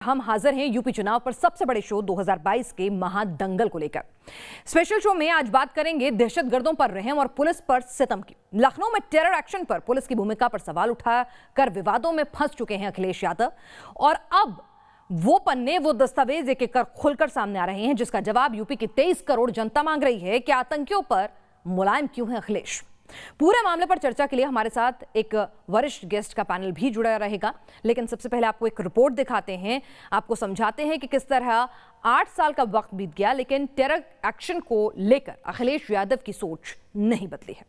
हम हाजिर हैं यूपी चुनाव पर सबसे बड़े शो 2022 के महादंगल को लेकर। स्पेशल शो में आज बात करेंगे दहशतगर्दों पर रहम और पुलिस पर सितम की। लखनऊ में टेरर एक्शन पर पुलिस की भूमिका पर सवाल उठाकर विवादों में फंस चुके हैं अखिलेश यादव और अब वो पन्ने, वो दस्तावेज एक एक कर खुलकर सामने आ रहे हैं, जिसका जवाब यूपी की 23 करोड़ जनता मांग रही है कि आतंकियों पर मुलायम क्यों है अखिलेश। पूरे मामले पर चर्चा के लिए हमारे साथ एक वरिष्ठ गेस्ट का पैनल भी जुड़ा रहेगा, लेकिन सबसे पहले आपको एक रिपोर्ट दिखाते हैं, आपको समझाते हैं कि किस तरह 8 साल का वक्त बीत गया लेकिन टेरर एक्शन को लेकर अखिलेश यादव की सोच नहीं बदली है।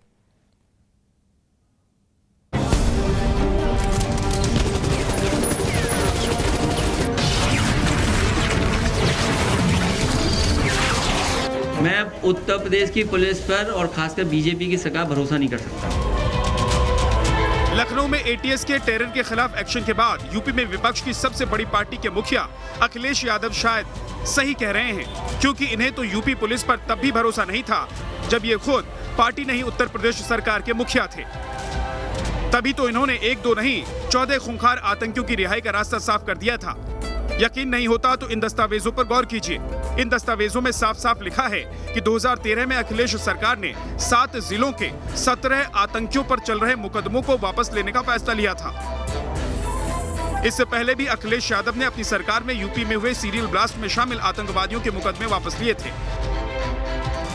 मैं उत्तर प्रदेश की पुलिस पर और खासकर बीजेपी की सरकार भरोसा नहीं कर सकता। लखनऊ में एटीएस के टेरर के खिलाफ एक्शन के बाद यूपी में विपक्ष की सबसे बड़ी पार्टी के मुखिया अखिलेश यादव शायद सही कह रहे हैं, क्योंकि इन्हें तो यूपी पुलिस पर तब भी भरोसा नहीं था जब ये खुद पार्टी नहीं उत्तर प्रदेश सरकार के मुखिया थे। तभी तो इन्होंने 1-2 नहीं 14 खूंखार आतंकियों की रिहाई का रास्ता साफ कर दिया था। यकीन नहीं होता तो इन दस्तावेजों पर गौर कीजिए। इन दस्तावेजों में साफ साफ लिखा है कि 2013 में अखिलेश सरकार ने 7 जिलों के 17 आतंकियों पर चल रहे मुकदमों को वापस लेने का फैसला लिया था। इससे पहले भी अखिलेश यादव ने अपनी सरकार में यूपी में हुए सीरियल ब्लास्ट में शामिल आतंकवादियों के मुकदमे वापस लिए थे।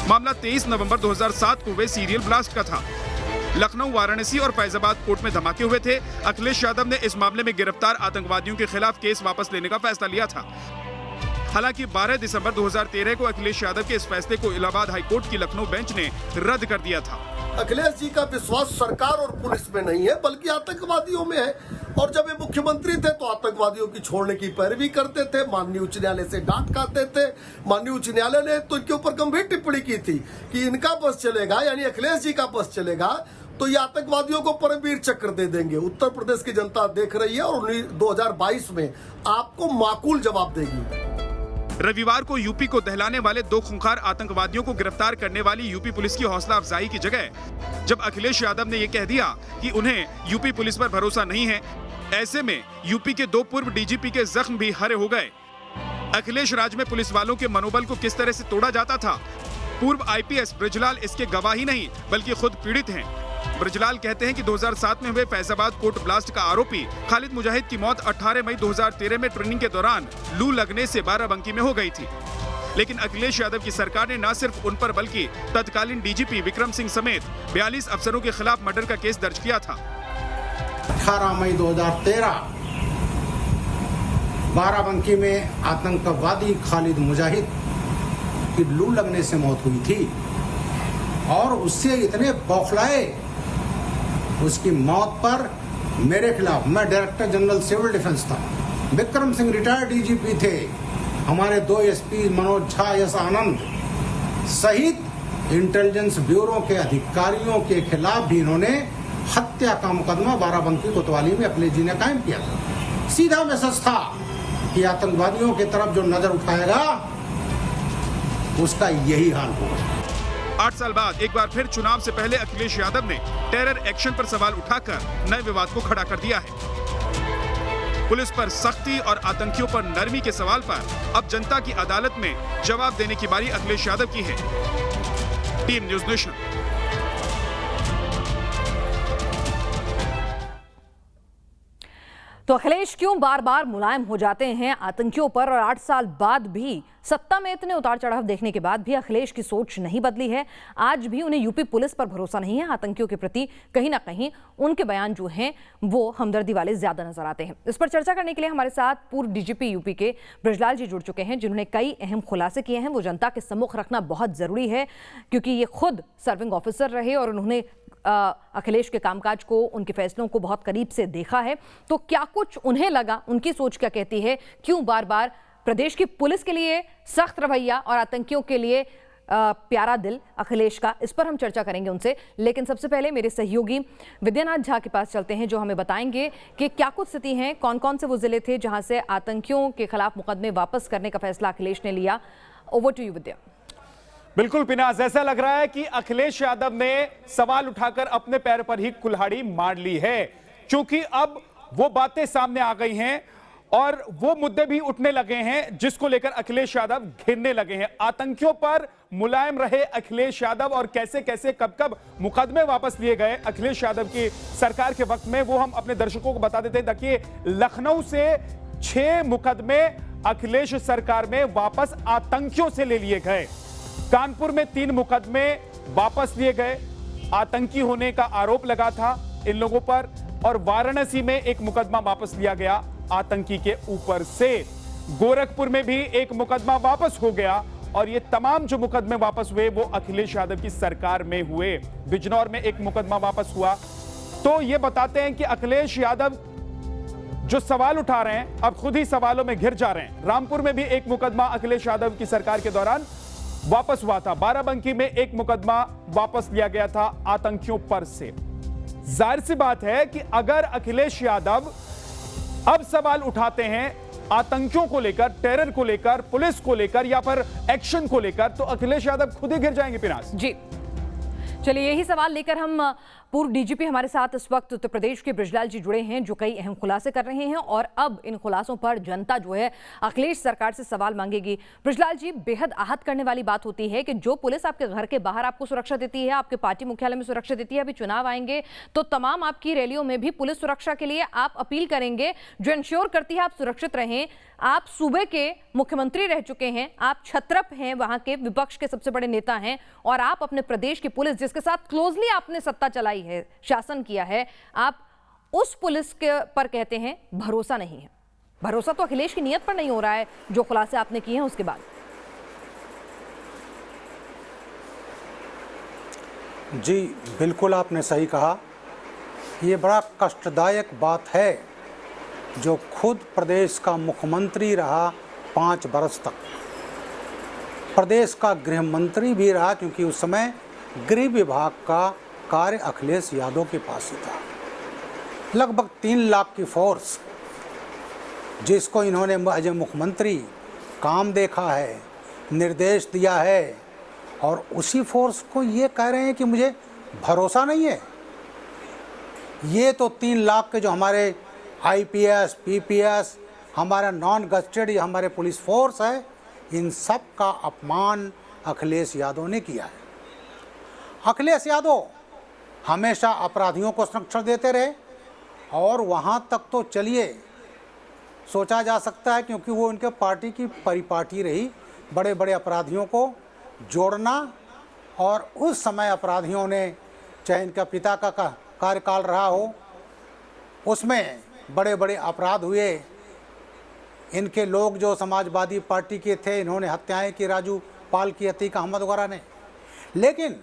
मामला 23 नवंबर 2007 को हुए सीरियल ब्लास्ट का था। लखनऊ, वाराणसी और फैजाबाद कोर्ट में धमाके हुए थे। अखिलेश यादव ने इस मामले में गिरफ्तार आतंकवादियों के खिलाफ केस वापस लेने का फैसला लिया था। हालांकि 12 दिसंबर 2013 को अखिलेश यादव के इस फैसले को इलाहाबाद हाईकोर्ट की लखनऊ बेंच ने रद्द कर दिया था। अखिलेश जी का विश्वास सरकार और पुलिस में नहीं है बल्कि आतंकवादियों में है, और जब ये मुख्यमंत्री थे तो आतंकवादियों की छोड़ने की पैरवी करते थे, माननीय उच्च न्यायालय से डांट खाते थे। माननीय उच्च न्यायालय ने तो इनके ऊपर गंभीर टिप्पणी की थी कि इनका बस चलेगा, यानी अखिलेश जी का बस चलेगा तो ये आतंकवादियों को परमवीर चक्र दे देंगे। उत्तर प्रदेश की जनता देख रही है और 2022 में आपको माकूल जवाब देगी। रविवार को यूपी को दहलाने वाले 2 खूंखार आतंकवादियों को गिरफ्तार करने वाली यूपी पुलिस की हौसला अफजाई की जगह जब अखिलेश यादव ने ये कह दिया कि उन्हें यूपी पुलिस पर भरोसा नहीं है, ऐसे में यूपी के 2 पूर्व डीजीपी के जख्म भी हरे हो गए। अखिलेश राज में पुलिस वालों के मनोबल को किस तरह से तोड़ा जाता था, पूर्व आईपीएस ब्रजलाल इसके गवाह ही नहीं बल्कि खुद पीड़ित हैं। ब्रजलाल कहते हैं कि 2007 में हुए फैजाबाद कोर्ट ब्लास्ट का आरोपी खालिद मुजाहिद की मौत 18 मई 2013 में ट्रेनिंग के दौरान लू लगने से बाराबंकी में हो गई थी। लेकिन अखिलेश यादव की सरकार ने न सिर्फ उन पर बल्कि तत्कालीन डीजीपी विक्रम सिंह समेत 42 अफसरों के खिलाफ मर्डर का केस दर्ज किया था। 18 मई 2013 बाराबंकी में आतंकवादी खालिद मुजाहिद की लू लगने से मौत हुई थी और उससे इतने बौखलाए उसकी मौत पर मेरे खिलाफ, मैं डायरेक्टर जनरल सिविल डिफेंस था, विक्रम सिंह रिटायर्ड डीजीपी थे, हमारे 2 एसपी मनोज झा, यश आनंद सहित इंटेलिजेंस ब्यूरो के अधिकारियों के खिलाफ भी इन्होंने हत्या का मुकदमा बाराबंकी कोतवाली में अखिलेश जी ने कायम किया था। सीधा मैसेज था कि आतंकवादियों की तरफ जो नजर उठाएगा उसका यही हाल होगा। 8 साल बाद एक बार फिर चुनाव से पहले अखिलेश यादव ने टेरर एक्शन पर सवाल उठाकर नए विवाद को खड़ा कर दिया है। पुलिस पर सख्ती और आतंकियों पर नरमी के सवाल पर अब जनता की अदालत में जवाब देने की बारी अखिलेश यादव की है। Team news nation. तो अखिलेश क्यों बार बार मुलायम हो जाते हैं आतंकियों पर, और 8 साल बाद भी सत्ता में इतने उतार चढ़ाव देखने के बाद भी अखिलेश की सोच नहीं बदली है। आज भी उन्हें यूपी पुलिस पर भरोसा नहीं है। आतंकियों के प्रति कहीं ना कहीं उनके बयान जो हैं वो हमदर्दी वाले ज्यादा नजर आते हैं। इस पर चर्चा करने के लिए हमारे साथ पूर्व डीजीपी यूपी के ब्रजलाल जी जुड़ चुके हैं, जिन्होंने कई अहम खुलासे किए हैं। वो जनता के सम्मुख रखना बहुत जरूरी है क्योंकि ये खुद सर्विंग ऑफिसर रहे और उन्होंने अखिलेश के कामकाज को, उनके फैसलों को बहुत करीब से देखा है। तो क्या कुछ उन्हें लगा, उनकी सोच क्या कहती है, क्यों बार बार प्रदेश की पुलिस के लिए सख्त रवैया और आतंकियों के लिए प्यारा दिल अखिलेश का, इस पर हम चर्चा करेंगे उनसे। लेकिन सबसे पहले मेरे सहयोगी विद्यानाथ झा के पास चलते हैं, जो हमें बताएंगे कि क्या कुछ स्थिति है, कौन कौन से वो जिले थे जहां से आतंकियों के खिलाफ मुकदमे वापस करने का फैसला अखिलेश ने लिया। ओवर टू यू विद्या। बिल्कुल पिनाज, ऐसा लग रहा है कि अखिलेश यादव ने सवाल उठाकर अपने पैर पर ही कुल्हाड़ी मार ली है, क्योंकि अब वो बातें सामने आ गई हैं और वो मुद्दे भी उठने लगे हैं जिसको लेकर अखिलेश यादव घिरने लगे हैं। आतंकियों पर मुलायम रहे अखिलेश यादव और कैसे कैसे कब कब मुकदमे वापस लिए गए अखिलेश यादव की सरकार के वक्त में, वो हम अपने दर्शकों को बता देते हैं। देखिए, लखनऊ से 6 मुकदमे अखिलेश सरकार में वापस आतंकियों से ले लिए गए, कानपुर में 3 मुकदमे वापस लिए गए, आतंकी होने का आरोप लगा था इन लोगों पर, और वाराणसी में 1 मुकदमा वापस लिया गया आतंकी के ऊपर से। गोरखपुर में भी 1 मुकदमा वापस हो गया और ये तमाम जो मुकदमे वापस हुए वो अखिलेश यादव की सरकार में हुए। बिजनौर में 1 मुकदमा वापस हुआ। तो ये बताते हैं कि अखिलेश यादव जो सवाल उठा रहे हैं अब खुद ही सवालों में घिर जा रहे हैं। रामपुर में भी 1 मुकदमा अखिलेश यादव की सरकार के दौरान वापस हुआ था। बाराबंकी में 1 मुकदमा वापस लिया गया था आतंकियों पर से। जाहिर सी बात है कि अगर अखिलेश यादव अब सवाल उठाते हैं आतंकियों को लेकर, टेरर को लेकर, पुलिस को लेकर या फिर एक्शन को लेकर, तो अखिलेश यादव खुद ही गिर जाएंगे पिनास जी। चलिए, यही सवाल लेकर हम पूर्व डीजीपी हमारे साथ इस वक्त उत्तर प्रदेश के बृजलाल जी जुड़े हैं, जो कई अहम खुलासे कर रहे हैं और अब इन खुलासों पर जनता जो है अखिलेश सरकार से सवाल मांगेगी। बृजलाल जी, बेहद आहत करने वाली बात होती है कि जो पुलिस आपके घर के बाहर आपको सुरक्षा देती है, आपके पार्टी मुख्यालय में सुरक्षा देती है, अभी चुनाव आएंगे तो तमाम आपकी रैलियों में भी पुलिस सुरक्षा के लिए आप अपील करेंगे, जो इंश्योर करती है आप सुरक्षित रहें। आप सूबे के मुख्यमंत्री रह चुके हैं, आप छत्रप हैं, वहां के विपक्ष के सबसे बड़े नेता हैं और आप अपने प्रदेश की पुलिस, जिसके साथ क्लोजली आपने सत्ता चलाई है, शासन किया है, आप उस पुलिस के पर कहते हैं भरोसा नहीं है। भरोसा तो अखिलेश की नीयत पर नहीं हो रहा है, जो खुलासे आपने किए हैं उसके बाद। जी बिल्कुल, आपने सही कहा। ये बड़ा कष्टदायक बात है जो खुद प्रदेश का मुख्यमंत्री रहा 5 बरस तक, प्रदेश का गृह मंत्री भी रहा, क्योंकि उस समय गृह विभाग का कार्य अखिलेश यादव के पास ही था। लगभग 3 लाख की फोर्स जिसको इन्होंने एज ए मुख्यमंत्री काम देखा है, निर्देश दिया है, और उसी फोर्स को ये कह रहे हैं कि मुझे भरोसा नहीं है। ये तो 3 लाख के जो हमारे IPS, PPS, हमारा नॉन गस्टेड या हमारे पुलिस फोर्स है, इन सब का अपमान अखिलेश यादव ने किया है। अखिलेश यादव हमेशा अपराधियों को संरक्षण देते रहे और वहाँ तक तो चलिए सोचा जा सकता है, क्योंकि वो उनके पार्टी की परिपाटी रही बड़े बड़े अपराधियों को जोड़ना। और उस समय अपराधियों ने, चाहे इनका पिता का कार्यकाल रहा हो, उसमें बड़े बड़े अपराध हुए। इनके लोग जो समाजवादी पार्टी के थे, इन्होंने हत्याएं की, राजू पाल की, अतीक अहमद वगैरह ने। लेकिन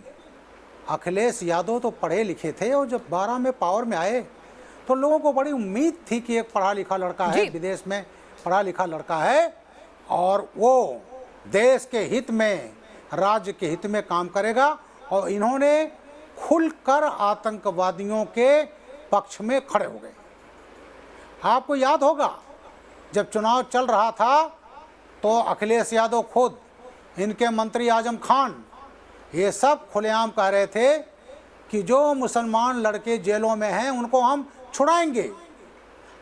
अखिलेश यादव तो पढ़े लिखे थे और जब 12 में पावर में आए तो लोगों को बड़ी उम्मीद थी कि एक पढ़ा लिखा लड़का है, विदेश में पढ़ा लिखा लड़का है और वो देश के हित में, राज्य के हित में काम करेगा। और इन्होंने खुलकर आतंकवादियों के पक्ष में खड़े हो गए। आपको याद होगा जब चुनाव चल रहा था तो अखिलेश यादव खुद, इनके मंत्री आजम खान, ये सब खुलेआम कह रहे थे कि जो मुसलमान लड़के जेलों में हैं उनको हम छुड़ाएंगे,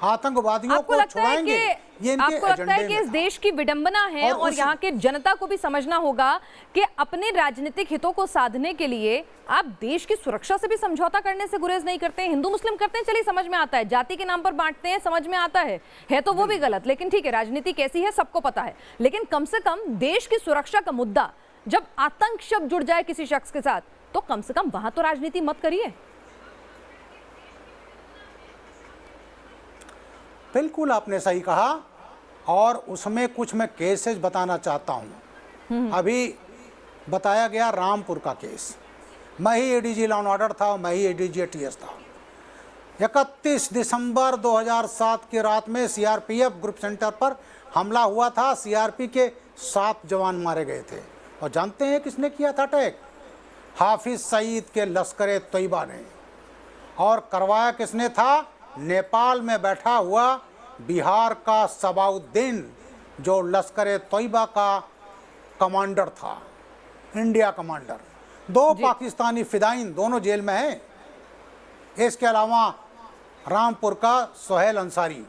आतंकवादियों को छुड़ाएंगे। ये इनके आपको लगता है कि इस देश की विडंबना है और यहाँ के जनता को भी समझना होगा कि अपने राजनीतिक हितों को साधने के लिए आप देश की सुरक्षा से भी समझौता करने से गुरेज नहीं करते हैं। हिंदू मुस्लिम करते हैं, चलिए समझ में आता है, जाति के नाम पर बांटते हैं, समझ में आता है तो वो भी गलत, लेकिन ठीक है, राजनीति कैसी है सबको पता है। लेकिन कम से कम देश की सुरक्षा का मुद्दा, जब आतंक शब्द जुड़ जाए किसी शख्स के साथ, तो कम से कम वहां तो राजनीति मत करिए। बिल्कुल आपने सही कहा, और उसमें कुछ मैं केसेस बताना चाहता हूँ। अभी बताया गया रामपुर का केस, मैं ही ADG लॉ एंड ऑर्डर था और मैं ही ADG ATS था। 31 दिसंबर 2007 की रात में CRPF ग्रुप सेंटर पर हमला हुआ था। CRP के 7 जवान मारे गए थे और जानते हैं किसने किया था अटैक? हाफिज सईद के लश्कर तैयबा ने। और करवाया किसने था? नेपाल में बैठा हुआ बिहार का सबाउद्दीन, जो लश्कर तैयबा का कमांडर था, इंडिया कमांडर। 2 पाकिस्तानी फिदाइन दोनों जेल में हैं। इसके अलावा रामपुर का सोहेल अंसारी,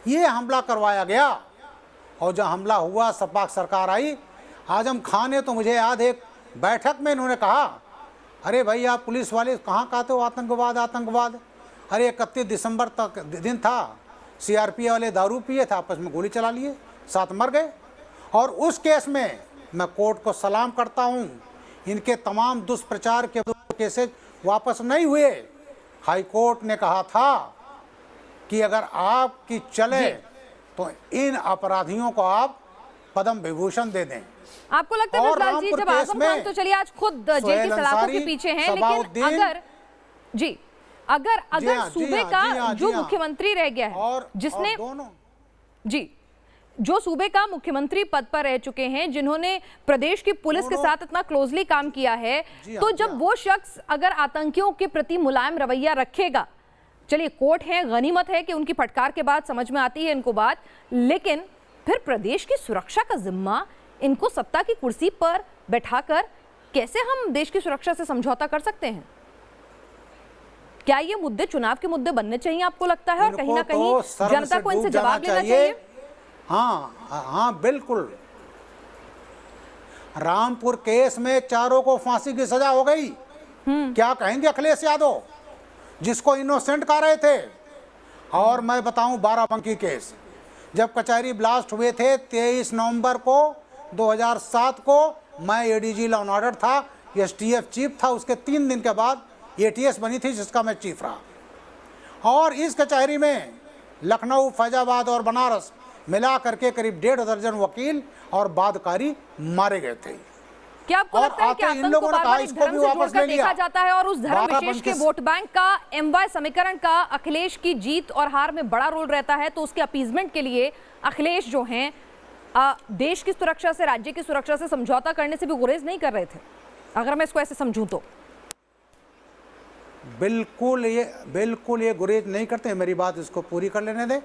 ये हमला करवाया गया। और जब हमला हुआ, सपा सरकार आई, आजम खान ने तो मुझे याद एक बैठक में इन्होंने कहा, अरे भाई आप पुलिस वाले कहाँ कहते हो आतंकवाद आतंकवाद। अरे 31 दिसंबर तक दिन था, सीआरपीएफ वाले दारू पिए थे, आपस में गोली चला लिए, 7 मर गए। और उस केस में मैं कोर्ट को सलाम करता हूँ, इनके तमाम दुष्प्रचार के केसेस वापस नहीं हुए। हाई कोर्ट ने कहा था कि अगर आपकी चले तो इन अपराधियों को आप पद्म विभूषण दे दें। आपको लगता है और बृजलाल जी, रामपुर जब केस आजम में खान तो चलिए आज खुद जेल की सोहेल सलाखों के अंसारी, पीछे हैं, लेकिन सबाउद्दीन, अगर सूबे का जो मुख्यमंत्री रह गया है, और जिसने दोनों जो सूबे का मुख्यमंत्री पद पर रह चुके हैं, जिन्होंने प्रदेश की पुलिस के साथ इतना क्लोजली काम किया है, तो जब वो शख्स अगर आतंकियों के प्रति मुलायम रवैया रखेगा, चलिए कोर्ट है, गनीमत है कि उनकी फटकार के बाद समझ में आती है इनको बात, लेकिन फिर प्रदेश की सुरक्षा का जिम्मा इनको सत्ता की कुर्सी पर बैठाकर कैसे हम देश की सुरक्षा से समझौता कर सकते हैं? क्या ये मुद्दे चुनाव के मुद्दे बनने चाहिए आपको लगता है, और कहीं ना कहीं जनता को इनसे जवाब लेना चाहिए? हाँ बिल्कुल। रामपुर केस में चारों को फांसी की सजा हो गई। क्या कहेंगे अखिलेश यादव, जिसको इनोसेंट कह रहे थे? और मैं बताऊं, बाराबंकी केस जब कचहरी ब्लास्ट हुए थे 23 नवंबर को 2007 को, मैं एडीजी लॉ एंड ऑर्डर था, एसटीएफ चीफ था। उसके 3 दिन के बाद एटीएस बनी थी, जिसका मैं चीफ रहा। और इस कचहरी में लखनऊ, फैजाबाद और बनारस मिला करके करीब 1.5 दर्जन वकील और वादकारी मारे गए थे। क्या आपको लगता है कि इन लोगों ने कहा इसको भी वापस ले लिया देखा जाता है, और उस धर्म विशेष के वोट बैंक का एमवाय समीकरण का अखिलेश की जीत और हार में बड़ा रोल रहता है, तो उसके अपीजमेंट के लिए अखिलेश जो हैं देश की सुरक्षा से, राज्य की सुरक्षा से समझौता करने से भी गुरेज नहीं कर रहे थे, अगर मैं इसको ऐसे समझूं तो? बिल्कुल ये गुरेज नहीं करते। मेरी बात इसको पूरी कर लेने दें।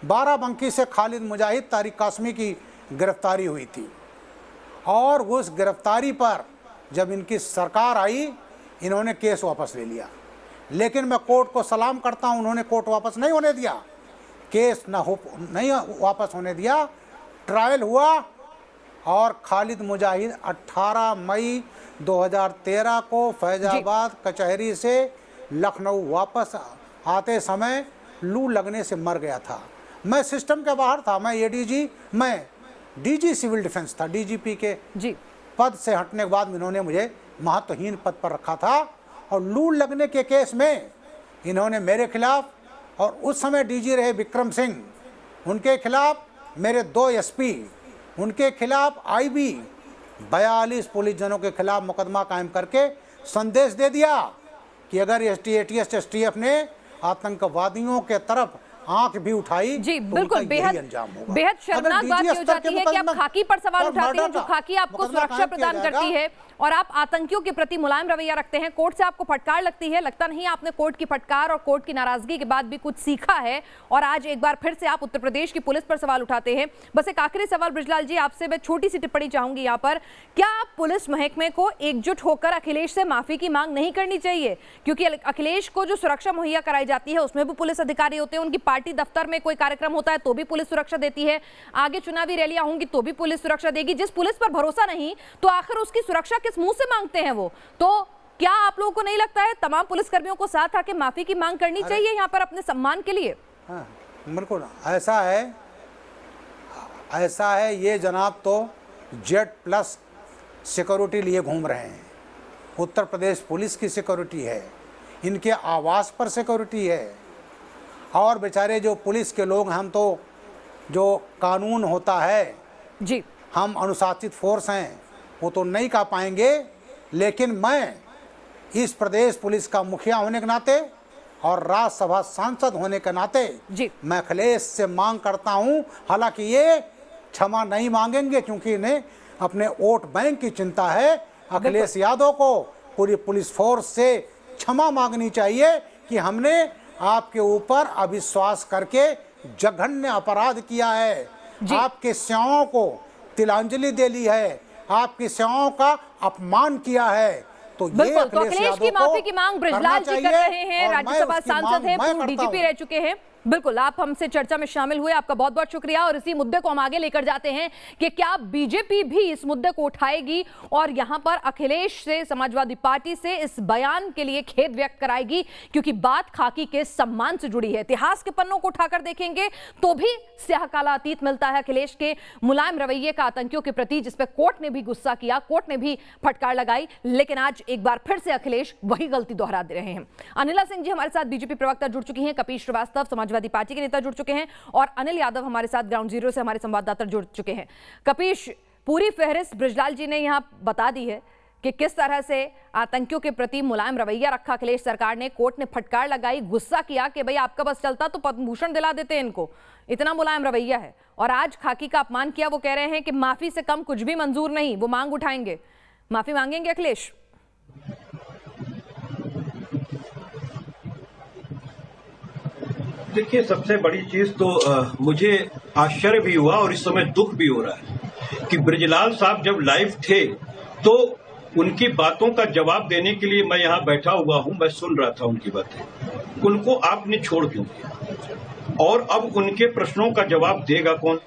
बाराबंकी से खालिद मुजाहिद, तारिक कासमी की गिरफ्तारी हुई थी, और उस गिरफ्तारी पर जब इनकी सरकार आई, इन्होंने केस वापस ले लिया। लेकिन मैं कोर्ट को सलाम करता हूं, उन्होंने कोर्ट वापस नहीं होने दिया, केस नहीं वापस होने दिया। ट्रायल हुआ और खालिद मुजाहिद 18 मई 2013 को फैजाबाद कचहरी से लखनऊ वापस आते समय लू लगने से मर गया था। मैं सिस्टम के बाहर था, मैं डीजी सिविल डिफेंस था, डीजीपी के पद से हटने के बाद इन्होंने मुझे महत्वहीन पद पर रखा था। और लू लगने के केस में इन्होंने मेरे खिलाफ, और उस समय डीजी रहे विक्रम सिंह, उनके खिलाफ मेरे 2 एसपी, उनके खिलाफ आईबी 42 पुलिस जनों के खिलाफ मुकदमा कायम करके संदेश दे दिया कि अगर एटीएस एसटीएफ ने आतंकवादियों के तरफ आंख भी उठाई जी, तो बिल्कुल बेहद शर्मनाक बात हो जाती है कि आप खाकी पर सवाल उठाते हैं, जो खाकी आपको सुरक्षा प्रदान करती है, और आप आतंकियों के प्रति मुलायम रवैया रखते हैं। कोर्ट से आपको फटकार लगती है, लगता नहीं आपने कोर्ट की फटकार और कोर्ट की नाराजगी के बाद भी कुछ सीखा है, और आज एक बार फिर से आप उत्तर प्रदेश की पुलिस पर सवाल उठाते हैं। बस एक आखिरी सवाल बृजलाल जी, आपसे मैं छोटी सी टिप्पणी चाहूंगी यहाँ पर, क्या आप पुलिस महकमे को एकजुट होकर अखिलेश से माफी की मांग नहीं करनी चाहिए? क्योंकि अखिलेश को जो सुरक्षा मुहैया कराई जाती है उसमें भी पुलिस अधिकारी होते हैं, उनकी पार्टी दफ्तर में कोई कार्यक्रम होता है तो भी पुलिस सुरक्षा देती है, आगे चुनावी रैलियां होंगी तो भी पुलिस सुरक्षा देगी। जिस पुलिस पर भरोसा नहीं, तो आखिर उसकी सुरक्षा किस मुंह से मांगते हैं वो? तो क्या आप लोगों को नहीं लगता है तमाम पुलिसकर्मियों को साथ आके माफी की मांग करनी चाहिए यहाँ पर अपने सम्मान के लिए? हाँ, बिल्कुल ऐसा है। ये जनाब तो Z+ सिक्योरिटी लिए घूम रहे हैं। उत्तर प्रदेश पुलिस की सिक्योरिटी है, इनके आवास पर सिक्योरिटी है, और बेचारे जो पुलिस के लोग, हम तो जो कानून होता है जी, हम अनुशासित फोर्स हैं, वो तो नहीं कर पाएंगे। लेकिन मैं इस प्रदेश पुलिस का मुखिया होने के नाते और राज्यसभा सांसद होने के नाते मैं अखिलेश से मांग करता हूं, हालांकि ये क्षमा नहीं मांगेंगे क्योंकि इन्हें अपने वोट बैंक की चिंता है। अखिलेश यादव को पूरी पुलिस फोर्स से क्षमा मांगनी चाहिए कि हमने आपके ऊपर अविश्वास करके जघन्य अपराध किया है, आपके सेवाओं को तिलांजलि दे ली है, आपकी सेवाओं का अपमान किया है। तो ये अखिलेश की माफी की मांग बृजलाल जी कर रहे हैं, राज्यसभा सांसद हैं, पूर्व डीजीपी रह चुके हैं। बिल्कुल, आप हमसे चर्चा में शामिल हुए, आपका बहुत बहुत शुक्रिया। और इसी मुद्दे को हम आगे लेकर जाते हैं कि क्या बीजेपी भी इस मुद्दे को उठाएगी और यहां पर अखिलेश से, समाजवादी पार्टी से इस बयान के लिए खेद व्यक्त कराएगी, क्योंकि बात खाकी के सम्मान से जुड़ी है। इतिहास के पन्नों को उठाकर देखेंगे तो भी स्याह काला अतीत मिलता है अखिलेश के मुलायम रवैये का आतंकियों के प्रति, जिसपे कोर्ट ने भी गुस्सा किया, कोर्ट ने भी फटकार लगाई। लेकिन आज एक बार फिर से अखिलेश वही गलती दोहरा दे रहे हैं। अनिला सिंह जी हमारे साथ बीजेपी प्रवक्ता जुड़ चुकी हैं, कपीश श्रीवास्तव समाजवादी पार्टी के नेता जुड़ चुके हैं और अनिल यादव हमारे साथ ग्राउंड जीरो से हमारे संवाददाता जुड़ चुके हैं। कपीश, पूरी फहरिस्त बृजलाल जी ने यहां बता दी है कि किस तरह से आतंकियों के प्रति मुलायम रवैया रखा अखिलेश सरकार ने। कोर्ट ने फटकार लगाई, गुस्सा किया कि भाई आपका बस चलता तो पद्म भूषण दिला देते इनको, इतना मुलायम रवैया है। और आज खाकी का अपमान किया। वो कह रहे हैं कि माफी से कम कुछ भी मंजूर नहीं, वो मांग उठाएंगे। माफी मांगेंगे अखिलेश? देखिए, सबसे बड़ी चीज तो मुझे आश्चर्य भी हुआ और इस समय दुख भी हो रहा है कि बृजलाल साहब जब लाइव थे तो उनकी बातों का जवाब देने के लिए मैं यहाँ बैठा हुआ हूँ, मैं सुन रहा था उनकी बातें। उनको आपने छोड़ क्यों दिया? और अब उनके प्रश्नों का जवाब देगा कौन?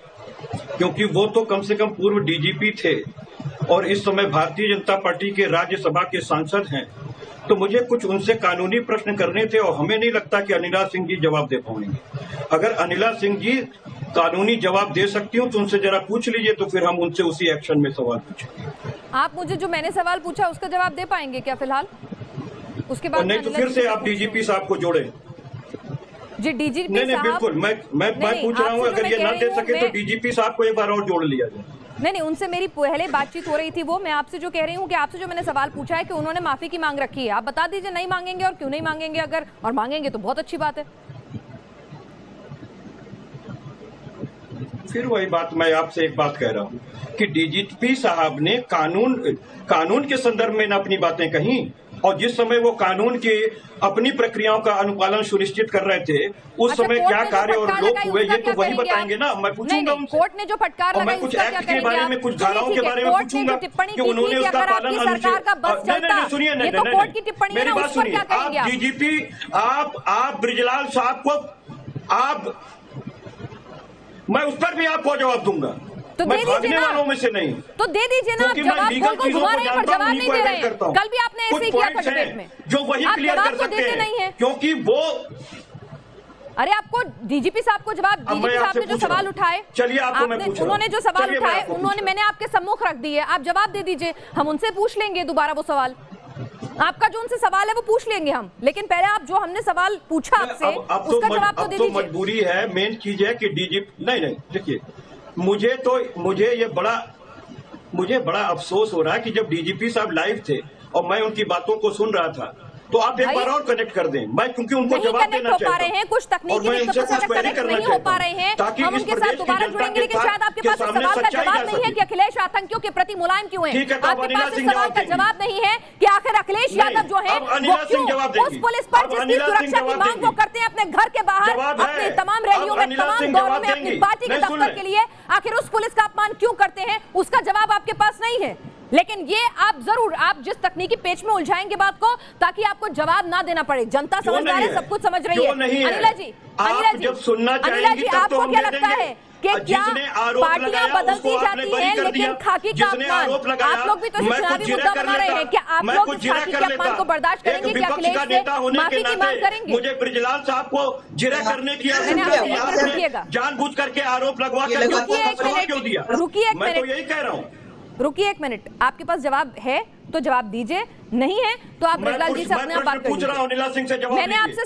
क्योंकि वो तो कम से कम पूर्व डीजीपी थे और इस समय भारतीय जनता पार्टी के राज्यसभा के सांसद हैं। तो मुझे कुछ उनसे कानूनी प्रश्न करने थे और हमें नहीं लगता कि अनिला सिंह जी जवाब दे पाएंगे। अगर अनिला सिंह जी कानूनी जवाब दे सकती हूँ तो उनसे जरा पूछ लीजिए, तो फिर हम उनसे उसी एक्शन में सवाल पूछेंगे। आप मुझे जो मैंने सवाल पूछा उसका जवाब दे पाएंगे क्या फिलहाल? उसके बाद नहीं तो फिर से आप डीजीपी साहब को जोड़े। जी डीजीपी नहीं बिल्कुल, मैं पूछ रहा हूँ, अगर ये न दे सके तो डीजीपी साहब को एक बार और जोड़ लिया जाए। नहीं, उनसे मेरी पहले बातचीत हो रही थी। वो मैं आपसे जो कह रही हूँ कि आपसे जो मैंने सवाल पूछा है कि उन्होंने माफी की मांग रखी है, आप बता दीजिए नहीं मांगेंगे और क्यों नहीं मांगेंगे। अगर और मांगेंगे तो बहुत अच्छी बात है। फिर वही बात, मैं आपसे एक बात कह रहा हूँ कि डीजीपी साहब ने कानून के संदर्भ में न अपनी बातें कही, और जिस समय वो कानून की अपनी प्रक्रियाओं का अनुपालन सुनिश्चित कर रहे थे उस समय क्या कार्य और लोग हुए, ये तो वही बताएंगे ना। मैं पूछूंगा उनसे। कोर्ट ने जो फटकार लगाई, मैं कुछ एक्ट के बारे में, कुछ धाराओं के बारे में पूछूंगा कि उन्होंने उसका पालन अनुच्छेद। सुनिए, मेरी बात सुनिए। आप डीजीपी, आप बृजलाल साहब को मैं उस पर भी आपको जवाब दूंगा, तो मैं दे दीजिए भागने ना। वालों में से नहीं, तो दे दीजिए ना। जवाब को घुमा रहे हैं पर जवाब नहीं दे रहे हैं। कल भी आपने ऐसे ही किया था डिबेट में, जो वही क्लियर कर सकते हैं, क्योंकि वो अरे आपको डीजीपी साहब को जवाब, डीजीपी साहब ने जो सवाल उठाए, चलिए आपको मैं पूछ रहा हूं, उन्होंने जो सवाल उठाए उन्होंने मैंने आपके सम्मुख रख दिए, आप जवाब दे दीजिए, हम उनसे पूछ लेंगे दोबारा वो सवाल। आपका जो उनसे सवाल है वो पूछ लेंगे हम, लेकिन पहले आप जो हमने सवाल पूछा आपसे उसका जवाब तो दे दीजिए। मजबूरी है, मेन चीज है कि डीजीपी नहीं देखिए, मुझे बड़ा अफसोस हो रहा है कि जब डीजीपी साहब लाइव थे और मैं उनकी बातों को सुन रहा था, तो आप एक बार और कनेक्ट कर दें। मैं क्योंकि उनको जवाब देना चाहता हूं, कुछ तकनीकी कनेक्ट नहीं हो पा रहे हैं, हम उनके साथ दोबारा जुड़ेंगे, लेकिन शायद आपके पास सवाल का जवाब नहीं है कि अखिलेश आतंकियों के प्रति मुलायम क्यों है। आपके पास इस सवाल का जवाब नहीं है कि आखिर अखिलेश यादव जो है वो क्यों उस पुलिस पर जिसकी सुरक्षा की मांग वो करते हैं अपने घर के बाहर, अपनी तमाम रैलियों में, तमाम दौरों में, अपनी पार्टी के दफ्तर के लिए, आखिर उस पुलिस का अपमान क्यों करते हैं, उसका जवाब आपके पास नहीं है। लेकिन ये आप जरूर, आप जिस तकनीकी पेच में उलझाएंगे बात को ताकि आपको जवाब ना देना पड़े। जनता समझदार है, सब कुछ समझ रही है। अनिला जी, आपको क्या लगता है कि क्या पार्टियां बदलती जाती हैं लेकिन खाकी का अपमान, आप लोग भी तो चुनावी मुद्दा बना रहे हैं, क्या आप लोग इस खाकी के अपमान को बर्दाश्त करेंगे कि अखिलेश से माफी की मांग करेंगे? मुझे बृजलाल साहब को जिरा करने की जानबूझ करके आरोप लगवा कर क्यों दिया? रुकिए एक मिनट, यही कह रहा हूँ। रुकिए एक मिनट, आपके पास जवाब है तो जवाब दीजिए, नहीं है तो आप बृजलाल जी से अपने आप बात करिए। मैंने आपसे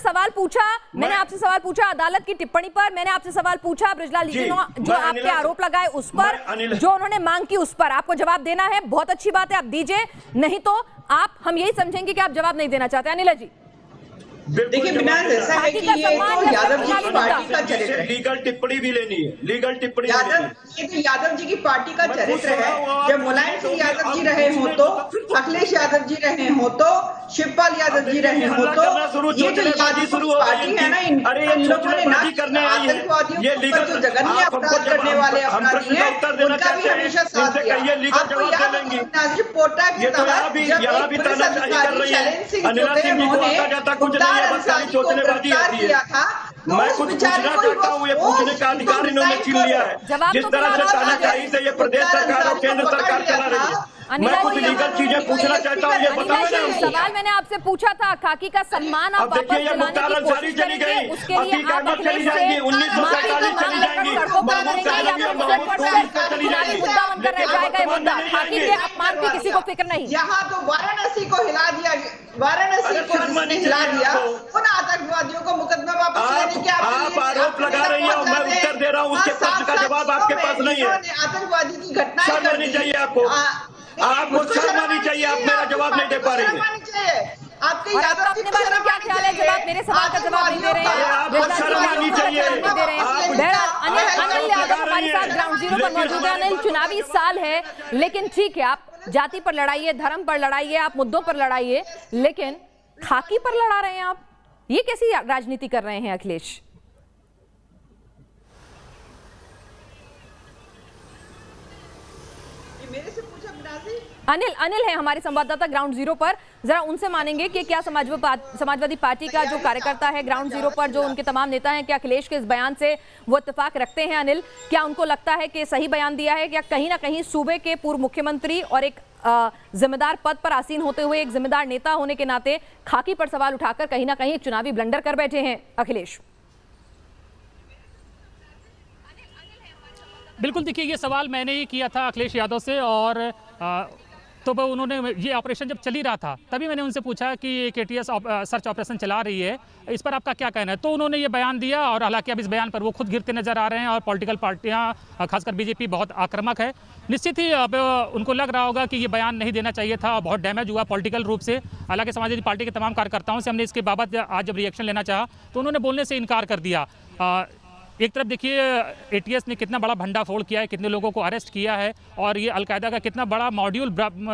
सवाल पूछा अदालत की टिप्पणी पर, मैंने आपसे सवाल पूछा बृजलाल जी जो आपके आरोप लगाए उस पर, जो उन्होंने मांग की उस पर आपको जवाब देना है। बहुत अच्छी बात है, आप दीजिए, नहीं तो हम यही समझेंगे कि आप जवाब नहीं देना चाहते। अनिला जी देखिए विनाश, ऐसा है कि ये तो यादव जी की पार्टी का चरित्र है। लीगल टिप्पणी भी लेनी है, लीगल टिप्पणी। ये तो यादव जी की पार्टी का चरित्र है। जब मुलायम सिंह यादव जी रहे हो तो, अखिलेश यादव जी रहे हो तो, शिवपाल यादव जी रहे हो तो, ये जो यादव पार्टी है ना, इन लोगों ने ना आतंकवादियों पर जो जघन्य अपराध करने वाले अपराधी हैं उनका भी हमेशा साथ दिया। आपको याद है नाजिर पोटा के तहत जब एक पुलिस अधिकारी शैलेंद्र सिंह जो थे उन्होंने ये बदकानी चोचलेबाजी आती है। मैं कुछ पूछना चाहता हूँ, ये पूछने का अधिकार इन्होंने छीन लिया है। जिस तरह से तानाशाही से ये प्रदेश सरकार और केंद्र सरकार चला रही है, मैं कुछ लीगल चीजें पूछना चाहता हूँ, ये बताओ। सवाल मैंने आपसे पूछा था, खाकी का सम्मान आप वापस देखिए, ये मुख्तार अंसारी चली गई, अतीक अहमद चली जाएंगी, 1947 चली जाएंगी, महमूद कालवी और महमूद तौसीफ से चली जाएंगी, खाकी के अपमान की किसी को फिक्र नहीं। यहाँ तो वाराणसी को हिला दिया, वाराणसी को हिला दिया, उन आतंकवादियों को मुकदमा वापस लेने की आप आरोप लगा रही है, मैं उत्तर दे रहा हूँ, उसके प्रश्न का जवाब आपके पास नहीं है। आतंकवादी की घटनाएं शर्म आनी चाहिए आपको, आपको शर्म आनी चाहिए, आप मेरा जवाब नहीं दे पा रही हैं। आपके और आपका अपने बारे में क्या ख्याल है जब आप मेरे सवाल का जवाब नहीं दे रहे हैं? आपको शर्म आनी चाहिए। अनिल यादव हमारे साथ ग्राउंड जीरो पर मौजूद है। अनिल, चुनावी साल है, लेकिन ठीक है, आप जाति पर लड़ाइए, धर्म पर लड़ाइए, आप मुद्दों पर लड़ाइए, लेकिन खाकी पर लड़ा रहे हैं आप। ये कैसी राजनीति कर रहे हैं अखिलेश? अनिल है हमारे संवाददाता ग्राउंड जीरो पर, जरा उनसे मानेंगे कि क्या समाजवादी पार्टी का जो कार्यकर्ता है ग्राउंड जीरो पर, जो उनके तमाम नेता हैं, क्या अखिलेश के इस बयान से वो इत्तेफाक रखते हैं? अनिल, क्या उनको लगता है कि सही बयान दिया है? क्या कहीं ना कहीं सूबे के पूर्व मुख्यमंत्री और एक जिम्मेदार पद पर आसीन होते हुए एक जिम्मेदार नेता होने के नाते खाकी पर सवाल उठाकर कहीं ना कहीं एक चुनावी ब्लंडर कर बैठे हैं अखिलेश? बिल्कुल, देखिए, ये सवाल मैंने ही किया था अखिलेश यादव से, और तो उन्होंने ये ऑपरेशन जब चल ही रहा था तभी मैंने उनसे पूछा कि एक ATS सर्च ऑपरेशन चला रही है, इस पर आपका क्या कहना है? तो उन्होंने ये बयान दिया, और हालांकि अब इस बयान पर वो खुद गिरते नजर आ रहे हैं, और पॉलिटिकल पार्टियां खासकर बीजेपी बहुत आक्रामक है। निश्चित ही अब उनको लग रहा होगा कि ये बयान नहीं देना चाहिए था, बहुत डैमेज हुआ पॉलिटिकल रूप से। हालांकि समाजवादी पार्टी के तमाम कार्यकर्ताओं से हमने इसके बाबत आज जब रिएक्शन लेना चाहा तो उन्होंने बोलने से इनकार कर दिया। एक तरफ देखिए ATS ने कितना बड़ा भंडाफोड़ किया है, कितने लोगों को अरेस्ट किया है, और ये अलकायदा का कितना बड़ा मॉड्यूल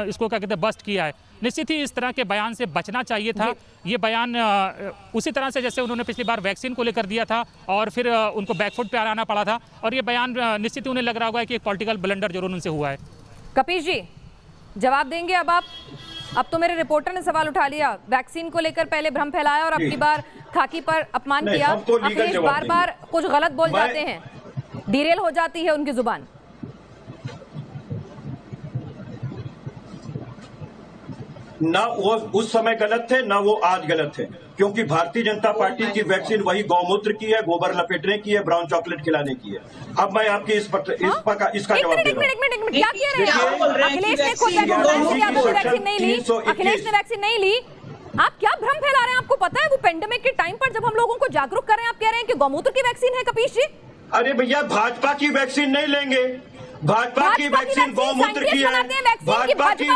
इसको क्या कहते हैं बस्ट किया है। निश्चित ही इस तरह के बयान से बचना चाहिए था। ये बयान उसी तरह से जैसे उन्होंने पिछली बार वैक्सीन को लेकर दिया था और फिर उनको बैकफुट पे आना पड़ा था, और ये बयान निश्चित ही उन्हें लग रहा होगा कि एक पॉलिटिकल ब्लंडर जरूर उनसे हुआ है। कपीश जी, जवाब देंगे अब आप? अब तो मेरे रिपोर्टर ने सवाल उठा लिया, वैक्सीन को लेकर पहले भ्रम फैलाया और अब की बार खाकी पर अपमान किया। अखिलेश बार बार कुछ गलत बोल जाते हैं, डिरेल हो जाती है उनकी जुबान। ना वो उस समय गलत थे, ना वो आज गलत थे, क्योंकि भारतीय जनता पार्टी की वैक्सीन वही गौमूत्र की है, गोबर लपेटने की है, ब्राउन चॉकलेट खिलाने की है। अब मैं आपकी इसका जवाब दे रहा हूं। क्या कह रहे हैं? अखिलेश ने खुद वैक्सीन नहीं ली, अखिलेश ने वैक्सीन नहीं ली। आप क्या भ्रम फैला रहे हैं? आपको पता है वो पेंडेमिक के टाइम पर जब हम लोगों को जागरूक कर रहे हैं, आप कह रहे हैं कि गौमूत्र की वैक्सीन है? कपीश जी, अरे भैया, भाजपा की वैक्सीन नहीं लेंगे, भाजपा की वैक्सीन गौमूत्र की है, भाजपा की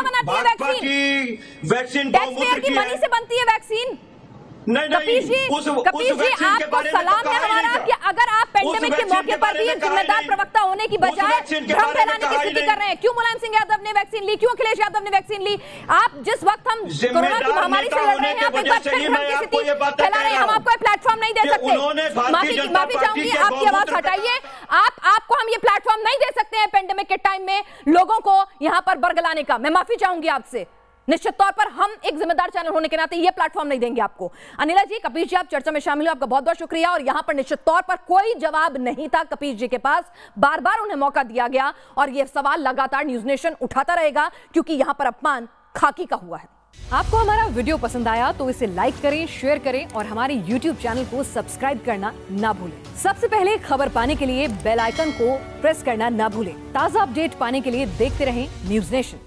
वैक्सीन गौमूत्र की मनी से बनती है वैक्सीन। नहीं, कपीश जी, आपको सलाम है हमारा कि अगर आप पेंडेमिक के मौके पर भी एक जिम्मेदार प्रवक्ता होने की बजाय भ्रम फैलाने की स्थिति कर रहे हैं। क्यों मुलायम सिंह यादव ने वैक्सीन ली? क्यों अखिलेश यादव ने वैक्सीन ली? आप जिस वक्त हम कोरोना की महामारी से लड़ रहे हैं, आप एक बार फिर भ्रम की स्थिति फैला रहे हैं। हम आपको प्लेटफॉर्म नहीं दे सकते। माफी चाहूंगी, आपकी आवाज हटाइए। आपको हम ये प्लेटफॉर्म नहीं दे सकते हैं पेंडेमिक के टाइम में लोगों को यहाँ पर बरगलाने का। मैं माफी चाहूंगी आपसे। निश्चित तौर पर हम एक जिम्मेदार चैनल होने के नाते ये प्लेटफॉर्म नहीं देंगे आपको। अनिला जी, कपीश जी, आप चर्चा में शामिल हो, आपका बहुत बहुत शुक्रिया। और यहां पर निश्चित तौर पर कोई जवाब नहीं था कपीश जी के पास, बार बार उन्हें मौका दिया गया और यह सवाल लगातार न्यूज नेशन उठाता रहेगा क्योंकि यहां पर अपमान खाकी का हुआ है। आपको हमारा वीडियो पसंद आया तो इसे लाइक करें, शेयर करें और हमारे YouTube चैनल को सब्सक्राइब करना ना भूलें। सबसे पहले खबर पाने के लिए बेल आइकन को प्रेस करना ना भूलें। ताजा अपडेट पाने के लिए देखते रहें न्यूज नेशन।